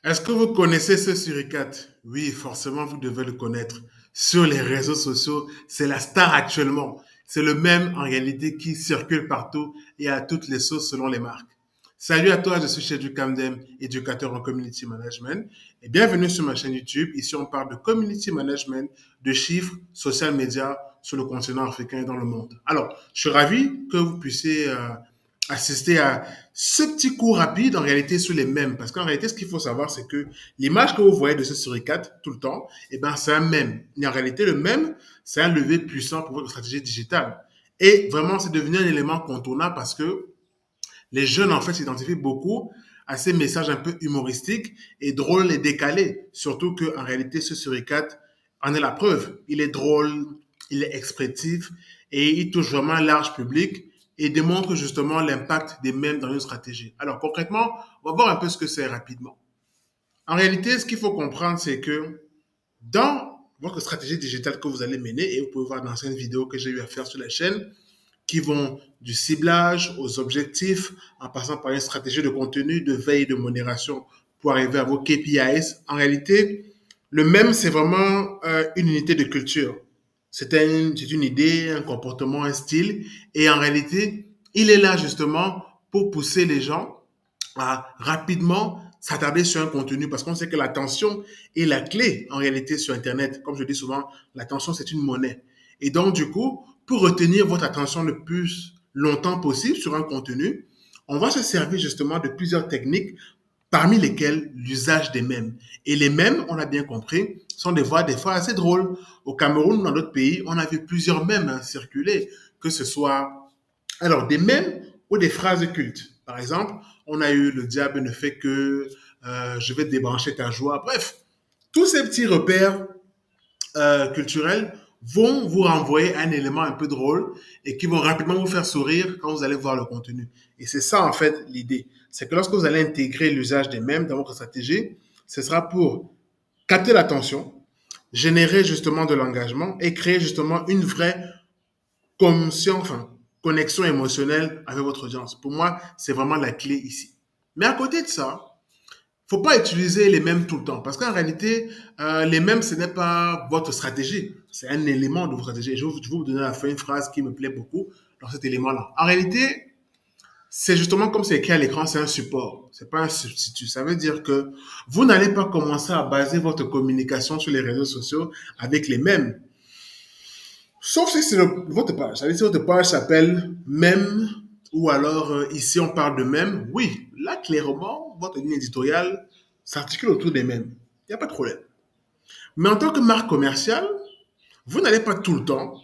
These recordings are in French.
Est-ce que vous connaissez ce suricate? Oui, forcément, vous devez le connaître. Sur les réseaux sociaux, c'est la star actuellement. C'est le même en réalité qui circule partout et à toutes les sauces selon les marques. Salut à toi, je suis chez Camdem, éducateur en community management et bienvenue sur ma chaîne YouTube. Ici, on parle de community management, de chiffres, social media sur le continent africain et dans le monde. Alors, je suis ravi que vous puissiez assister à ce petit cours rapide en réalité sur les mèmes. Parce qu'en réalité, ce qu'il faut savoir, c'est que l'image que vous voyez de ce suricate tout le temps, eh ben, c'est un mème. Et en réalité, le mème, c'est un levier puissant pour votre stratégie digitale. Et vraiment, c'est devenu un élément contournable parce que les jeunes, en fait, s'identifient beaucoup à ces messages un peu humoristiques et drôles et décalés. Surtout qu'en réalité, ce suricate en est la preuve. Il est drôle, il est expressif et il touche vraiment un large public et démontre justement l'impact des mèmes dans une stratégie. Alors concrètement, on va voir un peu ce que c'est rapidement. En réalité, ce qu'il faut comprendre, c'est que dans votre stratégie digitale que vous allez mener, et vous pouvez voir dans cette vidéo que j'ai eu à faire sur la chaîne, qui vont du ciblage aux objectifs, en passant par une stratégie de contenu, de veille, de modération pour arriver à vos KPIs. En réalité, le même, c'est vraiment une unité de culture. C'est une idée, un comportement, un style. Et en réalité, il est là justement pour pousser les gens à rapidement s'attarder sur un contenu parce qu'on sait que l'attention est la clé en réalité sur Internet. Comme je dis souvent, l'attention, c'est une monnaie. Et donc, du coup, pour retenir votre attention le plus longtemps possible sur un contenu, on va se servir justement de plusieurs techniques, parmi lesquelles l'usage des mèmes. Et les mèmes, on a bien compris, sont des fois assez drôles. Au Cameroun ou dans d'autres pays, on a vu plusieurs mèmes circuler, que ce soit alors des mèmes ou des phrases cultes. Par exemple, on a eu le diable ne fait que je vais débrancher ta joie. Bref, tous ces petits repères culturels vont vous renvoyer à un élément un peu drôle et qui vont rapidement vous faire sourire quand vous allez voir le contenu. Et c'est ça, en fait, l'idée. C'est que lorsque vous allez intégrer l'usage des mèmes dans votre stratégie, ce sera pour capter l'attention, générer justement de l'engagement et créer justement une vraie connexion émotionnelle avec votre audience. Pour moi, c'est vraiment la clé ici. Mais à côté de ça, faut pas utiliser les mêmes tout le temps. Parce qu'en réalité, les mêmes, ce n'est pas votre stratégie. C'est un élément de votre stratégie. Je vais vous donner à la fin une phrase qui me plaît beaucoup dans cet élément-là. En réalité, c'est justement comme c'est écrit à l'écran, c'est un support. C'est pas un substitut. Ça veut dire que vous n'allez pas commencer à baser votre communication sur les réseaux sociaux avec les mêmes. Sauf si c'est votre page. Ça veut dire si votre page s'appelle même ou alors ici on parle de même. Oui, là clairement, votre ligne éditoriale s'articule autour des mêmes. Il n'y a pas de problème. Mais en tant que marque commerciale, vous n'allez pas tout le temps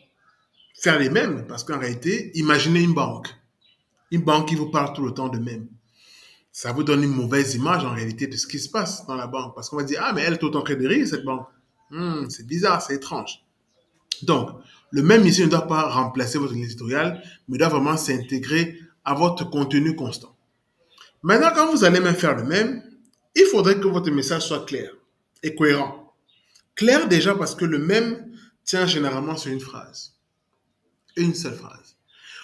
faire les mêmes parce qu'en réalité, imaginez une banque. Une banque qui vous parle tout le temps de même. Ça vous donne une mauvaise image en réalité de ce qui se passe dans la banque. Parce qu'on va dire, ah, mais elle est tout le temps en train de rire, cette banque. C'est bizarre, c'est étrange. Donc, le même ici ne doit pas remplacer votre ligne éditoriale, mais doit vraiment s'intégrer à votre contenu constant. Maintenant, quand vous allez même faire le même, il faudrait que votre message soit clair et cohérent. Clair déjà parce que le même tient généralement sur une phrase. Une seule phrase.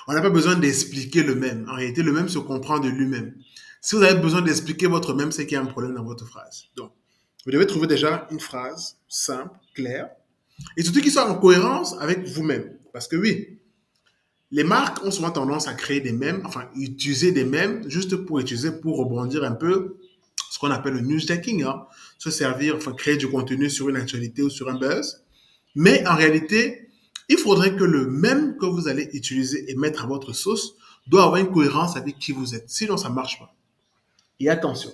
On n'a pas besoin d'expliquer le même. En réalité, le même se comprend de lui-même. Si vous avez besoin d'expliquer votre même, c'est qu'il y a un problème dans votre phrase. Donc, vous devez trouver déjà une phrase simple, claire, et surtout qu'il soit en cohérence avec vous-même. Parce que oui, les marques ont souvent tendance à créer des mèmes, enfin, utiliser des mèmes juste pour utiliser, pour rebondir un peu, ce qu'on appelle le newsjacking, hein, se servir, enfin, créer du contenu sur une actualité ou sur un buzz. Mais en réalité, il faudrait que le mème que vous allez utiliser et mettre à votre sauce doit avoir une cohérence avec qui vous êtes. Sinon, ça ne marche pas. Et attention,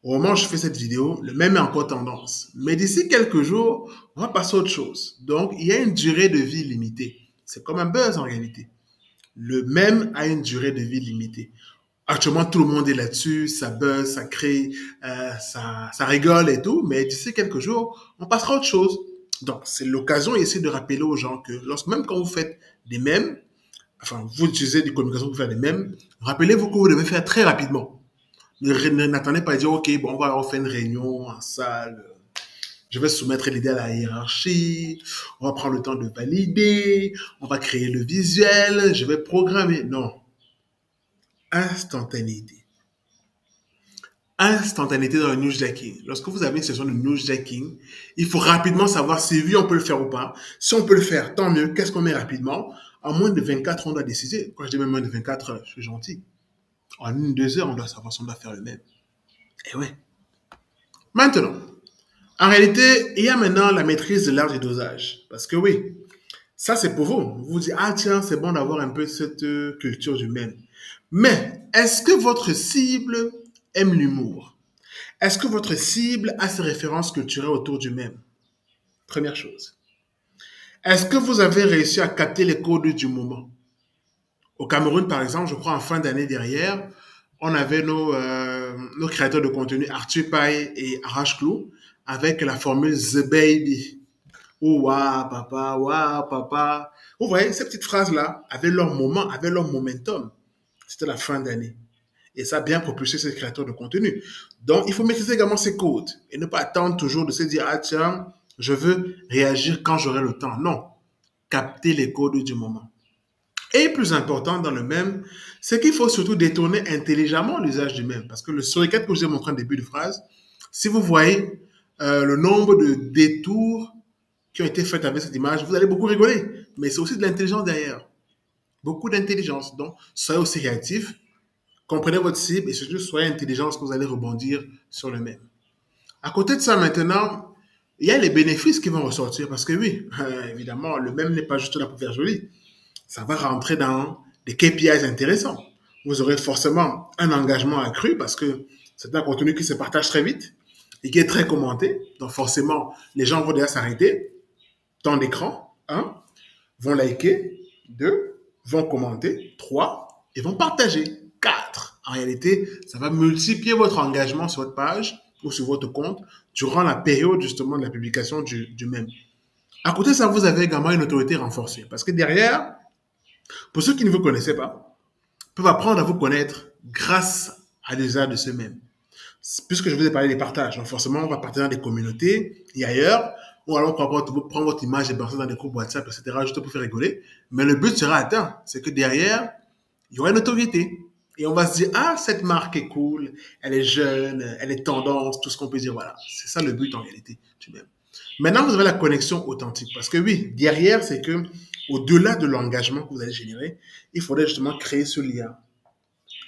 au moment où je fais cette vidéo, le même est encore tendance. Mais d'ici quelques jours, on va passer à autre chose. Donc, il y a une durée de vie limitée. C'est comme un buzz en réalité. Le même a une durée de vie limitée. Actuellement, tout le monde est là-dessus, ça buzz, ça crée, ça rigole et tout. Mais d'ici quelques jours, on passera à autre chose. Donc, c'est l'occasion ici de rappeler aux gens que même quand vous faites des mèmes, enfin, vous utilisez des communications pour faire des mèmes, rappelez-vous que vous devez faire très rapidement. N'attendez pas à dire, OK, bon, on faire une réunion en salle, je vais soumettre l'idée à la hiérarchie, on va prendre le temps de valider, on va créer le visuel, je vais programmer. Non. Instantanéité. instantanéité dans le newsjacking. Lorsque vous avez une session de newsjacking, il faut rapidement savoir si oui, on peut le faire ou pas. Si on peut le faire, tant mieux. Qu'est-ce qu'on met rapidement? En moins de 24 heures, on doit décider. Quand je dis même moins de 24 heures, je suis gentil. En 1, 2 heures, on doit savoir si on doit faire le même. Et ouais. Maintenant, en réalité, il y a maintenant la maîtrise de l'art du dosage. Parce que oui, ça c'est pour vous. Vous vous dites, ah tiens, c'est bon d'avoir un peu cette culture du même. Mais est-ce que votre cible aime l'humour? Est-ce que votre cible a ses références culturelles autour du même? Première chose. Est-ce que vous avez réussi à capter les codes du moment? Au Cameroun, par exemple, je crois en fin d'année dernière, on avait nos créateurs de contenu Arthur Paye et Arrache Clou avec la formule The Baby. Oh, waouh, papa. Vous voyez, ces petites phrases-là avaient leur moment, avaient leur momentum. C'était la fin d'année. Et ça a bien propulsé ces créateurs de contenu. Donc, il faut maîtriser également ces codes et ne pas attendre toujours de se dire, ah tiens, je veux réagir quand j'aurai le temps. Non, capter les codes du moment. Et plus important dans le même, c'est qu'il faut surtout détourner intelligemment l'usage du même. Parce que le suricate que je vous ai montré en début de phrase, si vous voyez le nombre de détours qui ont été faits avec cette image, vous allez beaucoup rigoler. Mais c'est aussi de l'intelligence derrière. Beaucoup d'intelligence. Donc, soyez aussi réactif, comprenez votre cible et surtout soyez intelligent lorsque vous allez rebondir sur le même. À côté de ça, maintenant, il y a les bénéfices qui vont ressortir parce que oui, évidemment, le même n'est pas juste là pour faire joli. Ça va rentrer dans des KPIs intéressants. Vous aurez forcément un engagement accru parce que c'est un contenu qui se partage très vite et qui est très commenté. Donc forcément, les gens vont déjà s'arrêter, temps d'écran, 1, vont liker, 2, vont commenter, 3, et vont partager, 4. En réalité, ça va multiplier votre engagement sur votre page ou sur votre compte durant la période justement de la publication du même. À côté de ça, vous avez également une autorité renforcée parce que derrière, pour ceux qui ne vous connaissaient pas, peuvent apprendre à vous connaître grâce à l'usage de ce même. Puisque je vous ai parlé des partages, donc forcément, on va partager dans des communautés et ailleurs, ou alors prendre votre image et balancer dans des groupes WhatsApp, etc., juste pour faire rigoler. Mais le but sera atteint. C'est que derrière, il y aura une autorité. Et on va se dire, ah, cette marque est cool, elle est jeune, elle est tendance, tout ce qu'on peut dire, voilà. C'est ça le but en réalité. Maintenant, vous avez la connexion authentique. Parce que oui, derrière, c'est que au-delà de l'engagement que vous allez générer, il faudrait justement créer ce lien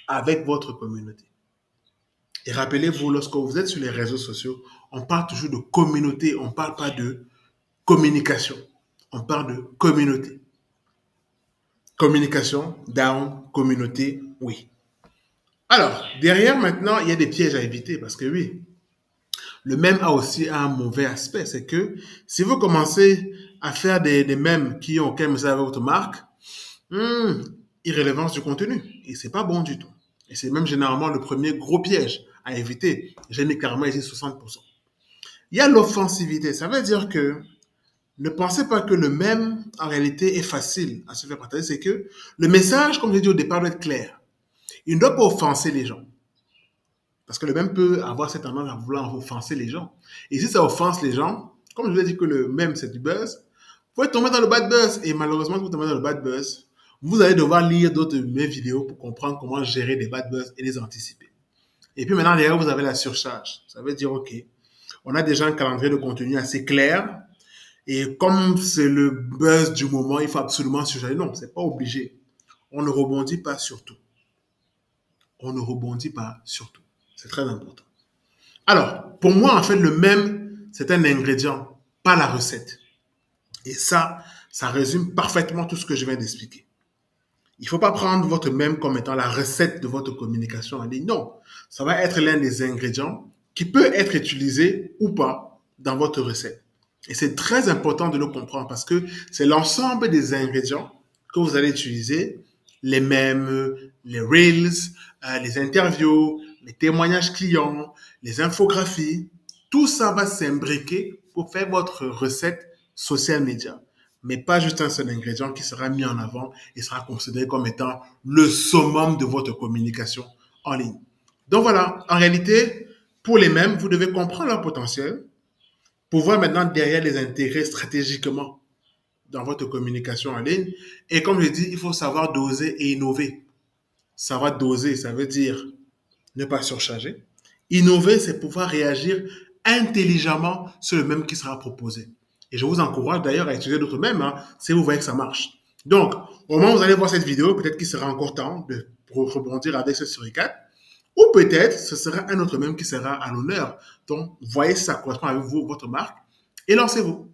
avec votre communauté. Et rappelez-vous, lorsque vous êtes sur les réseaux sociaux, on parle toujours de communauté, on ne parle pas de communication. On parle de communauté. Communication, down, communauté, oui. Alors, derrière maintenant, il y a des pièges à éviter parce que oui, le même a aussi un mauvais aspect. C'est que si vous commencez à faire des mèmes qui ont aucun message avec votre marque, irrélevance du contenu. Et c'est pas bon du tout. Et c'est même généralement le premier gros piège à éviter. J'ai mis carrément ici 60%. Il y a l'offensivité. Ça veut dire que ne pensez pas que le même, en réalité, est facile à se faire partager. C'est que le message, comme je l'ai dit au départ, doit être clair. Il ne doit pas offenser les gens. Parce que le même peut avoir cette tendance à vouloir offenser les gens. Et si ça offense les gens, comme je vous ai dit que le même, c'est du buzz, vous pouvez tomber dans le bad buzz. Et malheureusement, si vous tombez dans le bad buzz, vous allez devoir lire d'autres de mes vidéos pour comprendre comment gérer des bad buzz et les anticiper. Et puis maintenant, derrière, vous avez la surcharge. Ça veut dire, OK, on a déjà un calendrier de contenu assez clair. Et comme c'est le buzz du moment, il faut absolument surcharger. Non, c'est pas obligé. On ne rebondit pas sur tout. On ne rebondit pas sur tout. C'est très important. Alors, pour moi, en fait, le même, c'est un ingrédient, pas la recette. Et ça résume parfaitement tout ce que je viens d'expliquer. Il ne faut pas prendre votre même comme étant la recette de votre communication en ligne. Non, ça va être l'un des ingrédients qui peut être utilisé ou pas dans votre recette. Et c'est très important de le comprendre parce que c'est l'ensemble des ingrédients que vous allez utiliser, les mèmes, les reels, les interviews, les témoignages clients, les infographies. Tout ça va s'imbriquer pour faire votre recette social media. Mais pas juste un seul ingrédient qui sera mis en avant et sera considéré comme étant le summum de votre communication en ligne. Donc voilà, en réalité, pour les mêmes, vous devez comprendre leur potentiel, pouvoir maintenant derrière les intégrer stratégiquement dans votre communication en ligne. Et comme je dis, il faut savoir doser et innover. Savoir doser, ça veut dire ne pas surcharger. Innover, c'est pouvoir réagir intelligemment sur le mème qui sera proposé. Et je vous encourage d'ailleurs à utiliser d'autres mèmes si vous voyez que ça marche. Donc, au moment où vous allez voir cette vidéo, peut-être qu'il sera encore temps de rebondir avec ce suricate. Ou peut-être ce sera un autre mème qui sera à l'honneur. Donc, voyez si ça correspond avec vous, votre marque, et lancez-vous.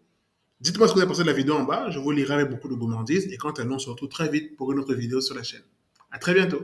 Dites-moi ce que vous avez pensé de la vidéo en bas. Je vous lirai avec beaucoup de gourmandise. Et quant à nous, on se retrouve très vite pour une autre vidéo sur la chaîne. À très bientôt.